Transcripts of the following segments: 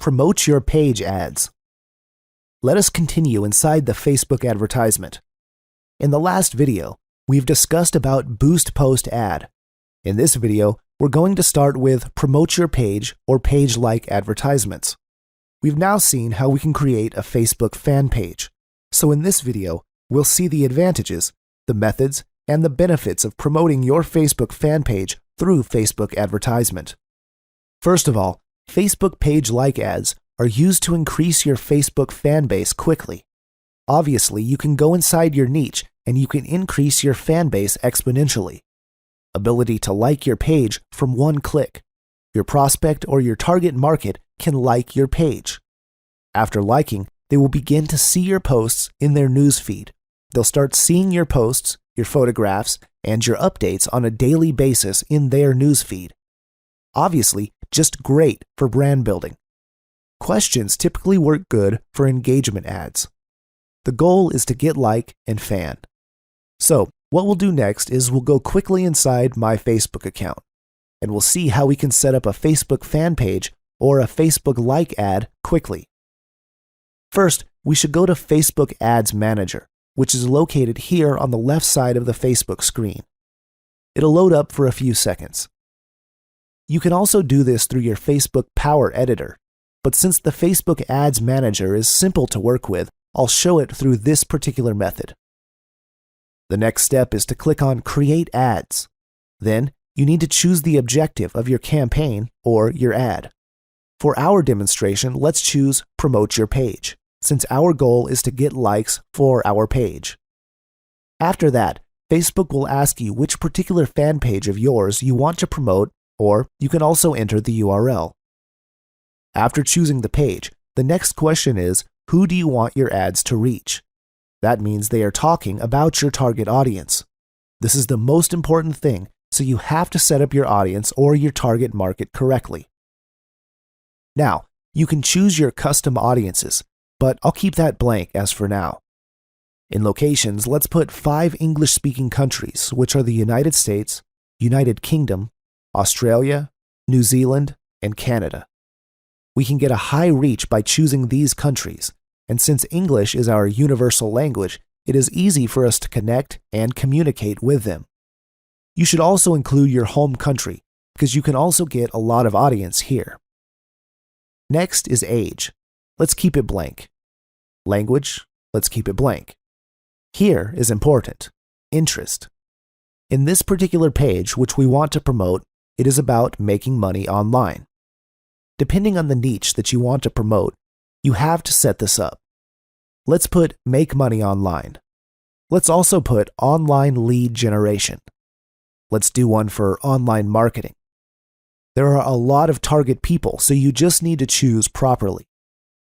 Promote Your Page ads. Let us continue inside the Facebook advertisement. In the last video, we've discussed about Boost Post ad. In this video, we're going to start with Promote Your Page or page-like advertisements. We've now seen how we can create a Facebook fan page. So in this video, we'll see the advantages, the methods, and the benefits of promoting your Facebook fan page through Facebook advertisement. First of all, Facebook page-like ads are used to increase your Facebook fan base quickly. Obviously, you can go inside your niche and you can increase your fan base exponentially. Ability to like your page from one click. Your prospect or your target market can like your page. After liking, they will begin to see your posts in their newsfeed. They'll start seeing your posts, your photographs, and your updates on a daily basis in their newsfeed. Obviously, just great for brand building. Questions typically work good for engagement ads. The goal is to get like and fan. So, what we'll do next is we'll go quickly inside my Facebook account, and we'll see how we can set up a Facebook fan page or a Facebook like ad quickly. First, we should go to Facebook Ads Manager, which is located here on the left side of the Facebook screen. It'll load up for a few seconds. You can also do this through your Facebook Power Editor, but since the Facebook Ads Manager is simple to work with, I'll show it through this particular method. The next step is to click on Create Ads. Then, you need to choose the objective of your campaign or your ad. For our demonstration, let's choose Promote Your Page, since our goal is to get likes for our page. After that, Facebook will ask you which particular fan page of yours you want to promote, or you can also enter the URL. After choosing the page, the next question is, who do you want your ads to reach? That means they are talking about your target audience. This is the most important thing, so you have to set up your audience or your target market correctly. Now, you can choose your custom audiences, but I'll keep that blank as for now. In locations, let's put 5 English-speaking countries, which are the United States, United Kingdom, Australia, New Zealand, and Canada. We can get a high reach by choosing these countries, and since English is our universal language, it is easy for us to connect and communicate with them. You should also include your home country, because you can also get a lot of audience here. Next is age. Let's keep it blank. Language, let's keep it blank. Here is important. Interest. In this particular page, which we want to promote, it is about making money online. Depending on the niche that you want to promote, you have to set this up. Let's put Make Money Online. Let's also put Online Lead Generation. Let's do one for Online Marketing. There are a lot of target people, so you just need to choose properly.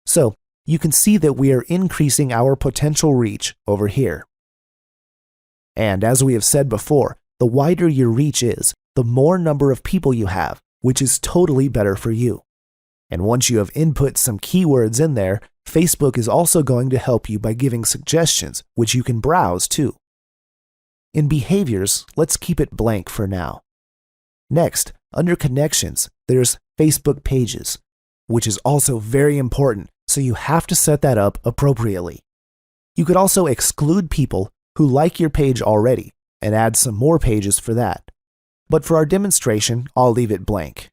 So, you can see that we are increasing our potential reach over here. And as we have said before, the wider your reach is, the more number of people you have, which is totally better for you. And once you have input some keywords in there, Facebook is also going to help you by giving suggestions, which you can browse too. In behaviors, let's keep it blank for now. Next, under connections, there's Facebook Pages, which is also very important, so you have to set that up appropriately. You could also exclude people who like your page already and add some more pages for that. But for our demonstration, I'll leave it blank.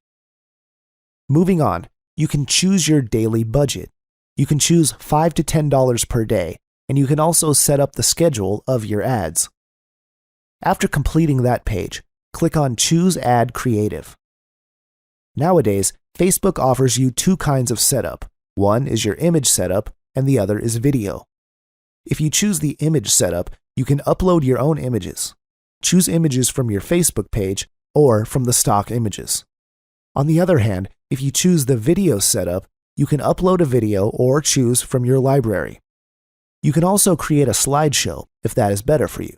Moving on, you can choose your daily budget. You can choose $5 to $10 per day, and you can also set up the schedule of your ads. After completing that page, click on Choose Ad Creative. Nowadays, Facebook offers you 2 kinds of setup. One is your image setup, and the other is video. If you choose the image setup, you can upload your own images. Choose images from your Facebook page or from the stock images. On the other hand, if you choose the video setup, you can upload a video or choose from your library. You can also create a slideshow if that is better for you.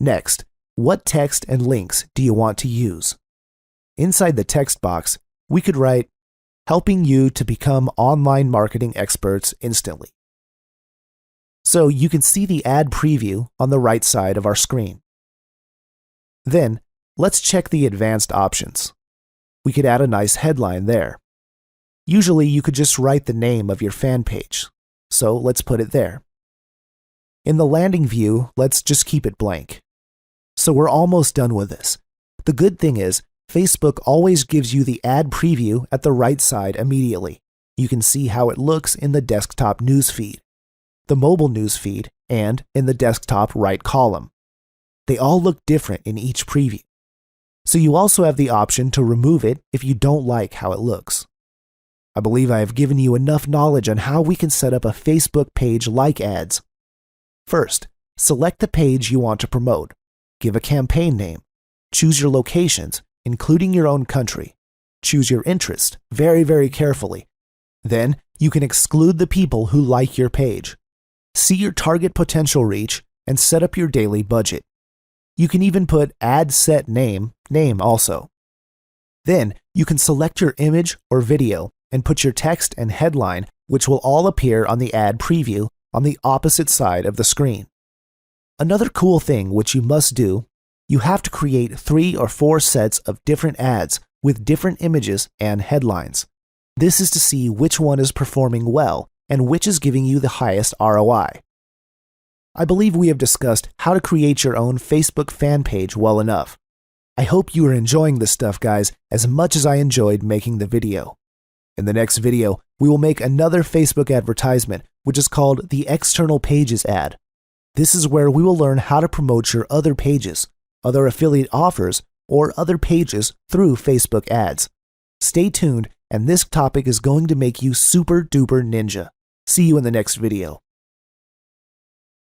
Next, what text and links do you want to use? Inside the text box, we could write, helping you to become online marketing experts instantly. So you can see the ad preview on the right side of our screen. Then, let's check the advanced options. We could add a nice headline there. Usually you could just write the name of your fan page, so let's put it there. In the landing view, let's just keep it blank. So we're almost done with this. The good thing is, Facebook always gives you the ad preview at the right side immediately. You can see how it looks in the desktop newsfeed, the mobile newsfeed, and in the desktop right column. They all look different in each preview. So you also have the option to remove it if you don't like how it looks. I believe I have given you enough knowledge on how we can set up a Facebook page like ads. First, select the page you want to promote. Give a campaign name. Choose your locations, including your own country. Choose your interest very carefully. Then, you can exclude the people who like your page. See your target potential reach and set up your daily budget. You can even put ad set name also. Then, you can select your image or video and put your text and headline, which will all appear on the ad preview on the opposite side of the screen. Another cool thing which you must do, you have to create 3 or 4 sets of different ads with different images and headlines. This is to see which one is performing well and which is giving you the highest ROI. I believe we have discussed how to create your own Facebook fan page well enough. I hope you are enjoying this stuff, guys, as much as I enjoyed making the video. In the next video, we will make another Facebook advertisement, which is called the External Pages ad. This is where we will learn how to promote your other pages, other affiliate offers, or other pages through Facebook ads. Stay tuned, and this topic is going to make you super duper ninja. See you in the next video.